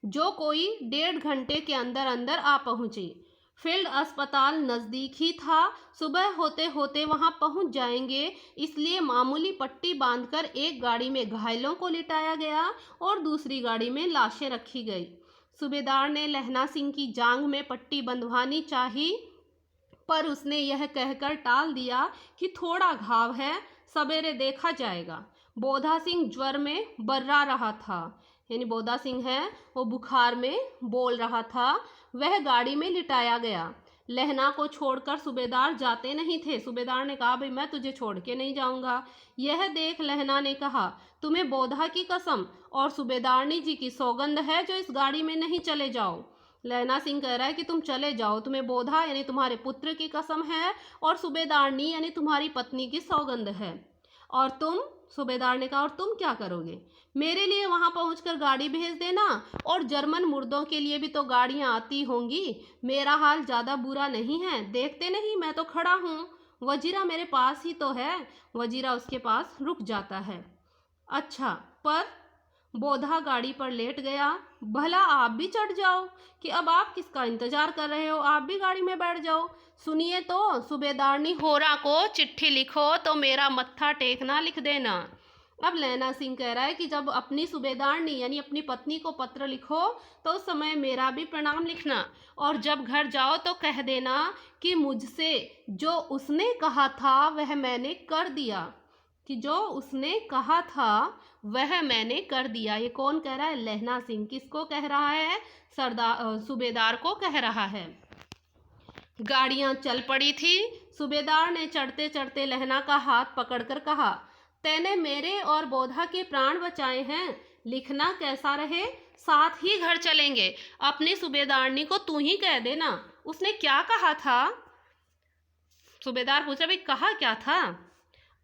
जो कोई 1.5 घंटे के अंदर अंदर आ पहुंची। फील्ड अस्पताल नज़दीक ही था। सुबह होते होते वहां पहुंच जाएंगे, इसलिए मामूली पट्टी बांधकर एक गाड़ी में घायलों को लिटाया गया और दूसरी गाड़ी में लाशें रखी गई। सूबेदार ने लहना सिंह की जांघ में पट्टी बंधवानी चाही, पर उसने यह कहकर टाल दिया कि थोड़ा घाव है, सवेरे देखा जाएगा। बोधा सिंह ज्वर में बर्रा रहा था, यानी बोधा सिंह है वो बुखार में बोल रहा था। वह गाड़ी में लिटाया गया। लहना को छोड़कर सूबेदार जाते नहीं थे। सूबेदार ने कहा, भाई मैं तुझे छोड़ के नहीं जाऊंगा। यह देख लहना ने कहा, तुम्हें बोधा की कसम और सूबेदारनी जी की सौगंध है जो इस गाड़ी में नहीं चले जाओ। लहना सिंह कह रहा है कि तुम चले जाओ, तुम्हें बोधा यानी तुम्हारे पुत्र की कसम है और सूबेदारनी यानी तुम्हारी पत्नी की सौगंध है। और तुम, सूबेदार ने कहा, और तुम क्या करोगे? मेरे लिए वहां पहुंचकर गाड़ी भेज देना, और जर्मन मुर्दों के लिए भी तो गाड़ियां आती होंगी। मेरा हाल ज़्यादा बुरा नहीं है, देखते नहीं मैं तो खड़ा हूँ। वजीरा मेरे पास ही तो है। वजीरा उसके पास रुक जाता है। अच्छा, पर बोधा गाड़ी पर लेट गया। भला आप भी चढ़ जाओ, कि अब आप किसका इंतजार कर रहे हो, आप भी गाड़ी में बैठ जाओ। सुनिए तो, सूबेदारनी होरा को चिट्ठी लिखो तो मेरा मत्था टेकना लिख देना। अब लहना सिंह कह रहा है कि जब अपनी सूबेदारनी यानी अपनी पत्नी को पत्र लिखो तो उस समय मेरा भी प्रणाम लिखना, और जब घर जाओ तो कह देना कि मुझसे जो उसने कहा था वह मैंने कर दिया, कि जो उसने कहा था वह मैंने कर दिया। ये कौन कह रहा है? लहना सिंह। किसको कह रहा है? सूबेदार को कह रहा है। गाड़ियां चल पड़ी थी। सूबेदार ने चढ़ते चढ़ते लहना का हाथ पकड़कर कहा, तैने मेरे और बोधा के प्राण बचाए हैं, लिखना कैसा रहे साथ ही घर चलेंगे। अपनी सूबेदारनी को तू ही कह देना उसने क्या कहा था। सूबेदार पूछा, भाई कहा क्या था?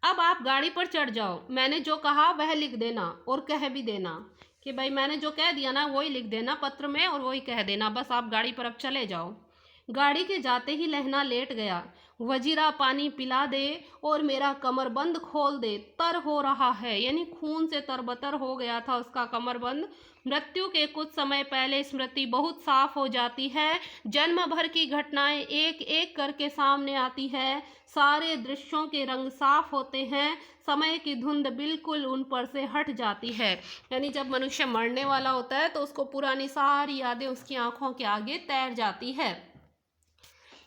अब आप गाड़ी पर चढ़ जाओ, मैंने जो कहा वह लिख देना और कह भी देना कि भाई मैंने जो कह दिया ना वही लिख देना पत्र में और वही कह देना, बस आप गाड़ी पर अब चले जाओ। गाड़ी के जाते ही लहना लेट गया। वजीरा पानी पिला दे और मेरा कमरबंद खोल दे, तर हो रहा है, यानी खून से तरबतर हो गया था उसका कमरबंद। मृत्यु के कुछ समय पहले स्मृति बहुत साफ हो जाती है, जन्म भर की घटनाएं एक एक करके सामने आती है, सारे दृश्यों के रंग साफ होते हैं, समय की धुंध बिल्कुल उन पर से हट जाती है। यानी जब मनुष्य मरने वाला होता है तो उसको पुरानी सारी यादें उसकी आंखों के आगे तैर जाती है।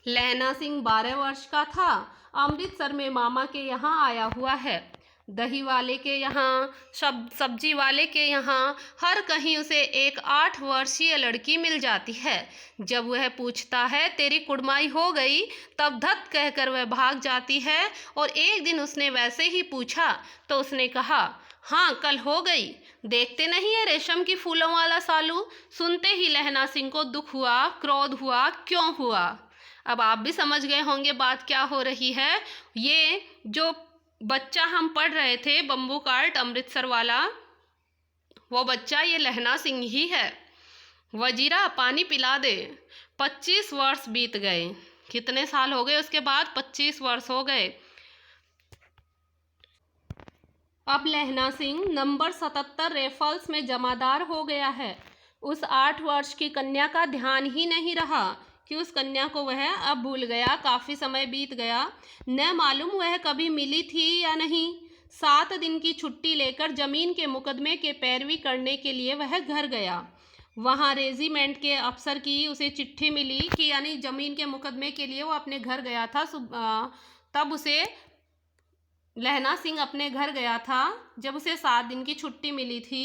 लहना सिंह 12 वर्ष का था। अमृतसर में मामा के यहाँ आया हुआ है। दही वाले के यहाँ, सब्जी वाले के यहाँ, हर कहीं उसे एक 8 वर्षीय लड़की मिल जाती है। जब वह पूछता है तेरी कुड़माई हो गई, तब धत कहकर वह भाग जाती है। और एक दिन उसने वैसे ही पूछा तो उसने कहा, हाँ कल हो गई। देखते नहीं है रेशम की फूलों वाला सालू। सुनते ही लहना सिंह को दुख हुआ, क्रोध हुआ। क्यों हुआ? अब आप भी समझ गए होंगे बात क्या हो रही है। ये जो बच्चा हम पढ़ रहे थे बम्बू कार्ट अमृतसर वाला, वो बच्चा ये लहना सिंह ही है। वजीरा पानी पिला दे। 25 वर्ष बीत गए। कितने साल हो गए उसके बाद? 25 वर्ष हो गए। अब लहना सिंह नंबर 77 रेफल्स में जमादार हो गया है। उस 8 वर्ष की कन्या का ध्यान ही नहीं रहा कि उस कन्या को वह अब भूल गया। काफ़ी समय बीत गया, न मालूम वह कभी मिली थी या नहीं। 7 दिन की छुट्टी लेकर जमीन के मुकदमे के पैरवी करने के लिए वह घर गया। वहाँ रेजिमेंट के अफसर की उसे चिट्ठी मिली कि यानी जमीन के मुकदमे के लिए वो अपने घर गया था। तब उसे लहना सिंह अपने घर गया था जब उसे 7 दिन की छुट्टी मिली थी।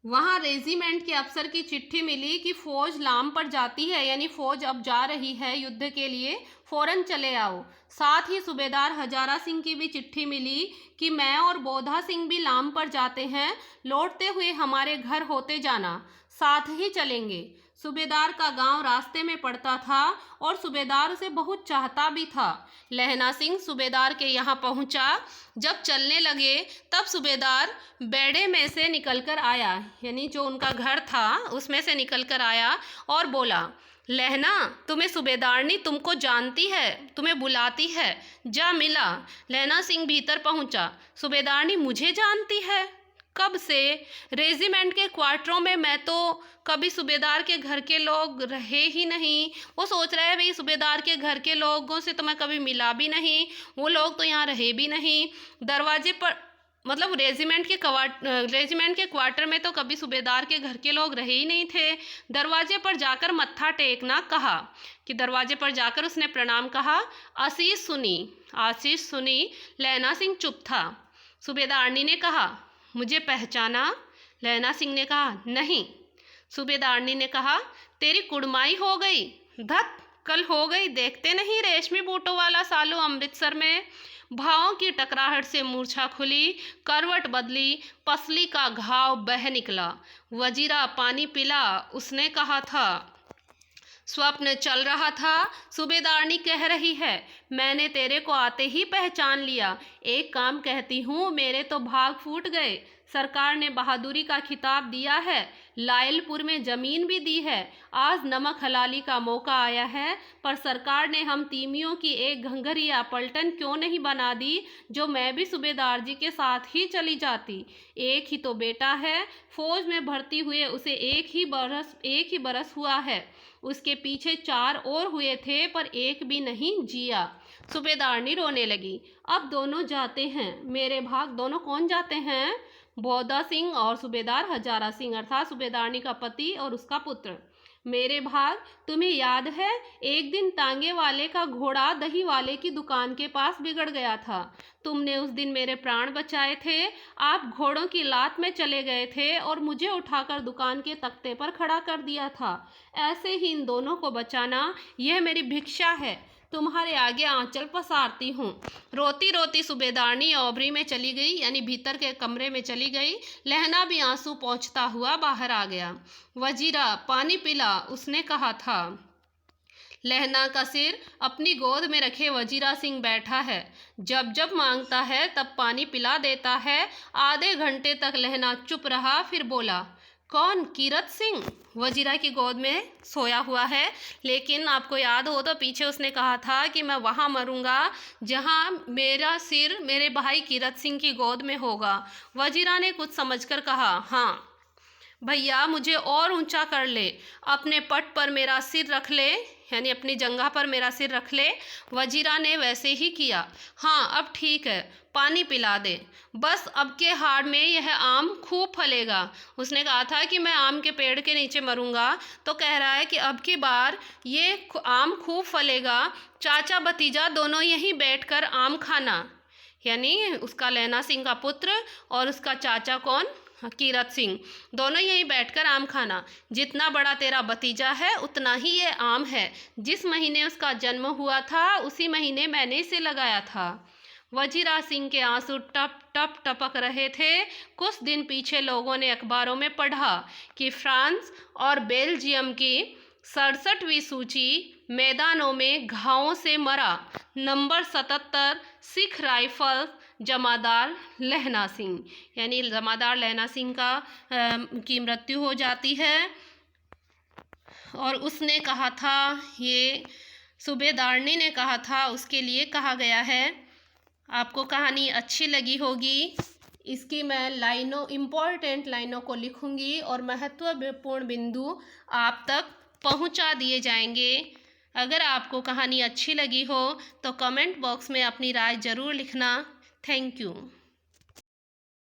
वहाँ रेजिमेंट के अफसर की चिट्ठी मिली कि फौज लाम पर जाती है, यानी फौज अब जा रही है युद्ध के लिए, फौरन चले आओ। साथ ही सूबेदार हजारा सिंह की भी चिट्ठी मिली कि मैं और बोधा सिंह भी लाम पर जाते हैं, लौटते हुए हमारे घर होते जाना, साथ ही चलेंगे। सूबेदार का गांव रास्ते में पड़ता था और सूबेदार उसे बहुत चाहता भी था। लहना सिंह सूबेदार के यहाँ पहुँचा। जब चलने लगे तब सूबेदार बेड़े में से निकलकर आया, यानी जो उनका घर था उसमें से निकलकर आया और बोला, लहना तुम्हें सूबेदारनी तुमको जानती है, तुम्हें बुलाती है, जा मिला। लहना सिंह भीतर पहुँचा। सूबेदारनी मुझे जानती है? कब से? रेजिमेंट के क्वार्टरों में मैं तो कभी सूबेदार के घर के लोग रहे ही नहीं। वो सोच रहे हैं भाई सूबेदार के घर के लोगों से तो मैं कभी मिला भी नहीं, वो लोग तो यहाँ रहे भी नहीं। दरवाजे पर मतलब रेजिमेंट के क्वार्टर में तो कभी सूबेदार के घर के लोग रहे ही नहीं थे। दरवाजे पर जाकर मत्था टेकना कहा, कि दरवाजे पर जाकर उसने प्रणाम कहा। आशीष सुनी। लहना सिंह चुप था। सूबेदारनी ने कहा, मुझे पहचाना? लहना सिंह ने कहा, नहीं। सूबेदारनी ने कहा, तेरी कुड़माई हो गई। धत कल हो गई। देखते नहीं रेशमी बूटों वाला सालू अमृतसर में। भावों की टकराहट से मूर्छा खुली, करवट बदली, पसली का घाव बह निकला। वजीरा पानी पिला, उसने कहा था। स्वप्न चल रहा था। सूबेदारनी कह रही है, मैंने तेरे को आते ही पहचान लिया। एक काम कहती हूँ, मेरे तो भाग फूट गए। सरकार ने बहादुरी का खिताब दिया है, लायलपुर में ज़मीन भी दी है। आज नमक हलाली का मौका आया है, पर सरकार ने हम तीमियों की एक घंघरी या पलटन क्यों नहीं बना दी, जो मैं भी सूबेदार जी के साथ ही चली जाती। एक ही तो बेटा है, फौज में भर्ती हुए उसे एक ही बरस हुआ है। उसके पीछे 4 और हुए थे, पर एक भी नहीं जिया। सूबेदारनी रोने लगी। अब दोनों जाते हैं मेरे भाग। दोनों कौन जाते हैं? बौदा सिंह और सूबेदार हजारा सिंह, अर्थात सूबेदारनी का पति और उसका पुत्र। मेरे भाग, तुम्हें याद है एक दिन तांगे वाले का घोड़ा दही वाले की दुकान के पास बिगड़ गया था। तुमने उस दिन मेरे प्राण बचाए थे। आप घोड़ों की लात में चले गए थे और मुझे उठाकर दुकान के तख्ते पर खड़ा कर दिया था। ऐसे ही इन दोनों को बचाना, यह मेरी भिक्षा है। तुम्हारे आगे आंचल पसारती हूँ। रोती रोती सूबेदारनी ओबरी में चली गई, यानी भीतर के कमरे में चली गई। लहना भी आंसू पोंछता हुआ बाहर आ गया। वजीरा, पानी पिला, उसने कहा था। लहना का सिर अपनी गोद में रखे वजीरा सिंह बैठा है। जब जब मांगता है तब पानी पिला देता है। आधे घंटे तक लहना चुप रहा, फिर बोला, कौन? कीरत सिंह वजीरा की गोद में सोया हुआ है। लेकिन आपको याद हो तो पीछे उसने कहा था कि मैं वहाँ मरूंगा जहाँ मेरा सिर मेरे भाई कीरत सिंह की गोद में होगा। वजीरा ने कुछ समझकर कहा, हाँ भैया, मुझे और ऊंचा कर ले, अपने पट पर मेरा सिर रख ले, यानी अपनी जंघा पर मेरा सिर रख ले। वजीरा ने वैसे ही किया। हाँ, अब ठीक है, पानी पिला दे। बस अब के हाड़ में यह आम खूब फलेगा। उसने कहा था कि मैं आम के पेड़ के नीचे मरूंगा, तो कह रहा है कि अब की बार ये आम खूब फलेगा। चाचा भतीजा दोनों यहीं बैठकर आम खाना, यानी उसका लहना सिंह का पुत्र और उसका चाचा कौन? कीरत सिंह, दोनों यहीं बैठकर आम खाना। जितना बड़ा तेरा भतीजा है उतना ही ये आम है। जिस महीने उसका जन्म हुआ था उसी महीने मैंने इसे लगाया था। वजीरा सिंह के आंसू टप टप टपक रहे थे। कुछ दिन पीछे लोगों ने अखबारों में पढ़ा कि फ्रांस और बेल्जियम की 67वीं सूची मैदानों में घावों से मरा। नंबर 77 सिख राइफल जमादार लहना सिंह, यानी जमादार लहना सिंह की मृत्यु हो जाती है। और उसने कहा था, ये सूबेदारनी ने कहा था, उसके लिए कहा गया है। आपको कहानी अच्छी लगी होगी। इसकी मैं इम्पोर्टेंट लाइनों को लिखूंगी और महत्वपूर्ण बिंदु आप तक पहुंचा दिए जाएंगे। अगर आपको कहानी अच्छी लगी हो तो कमेंट बॉक्स में अपनी राय ज़रूर लिखना। Thank you.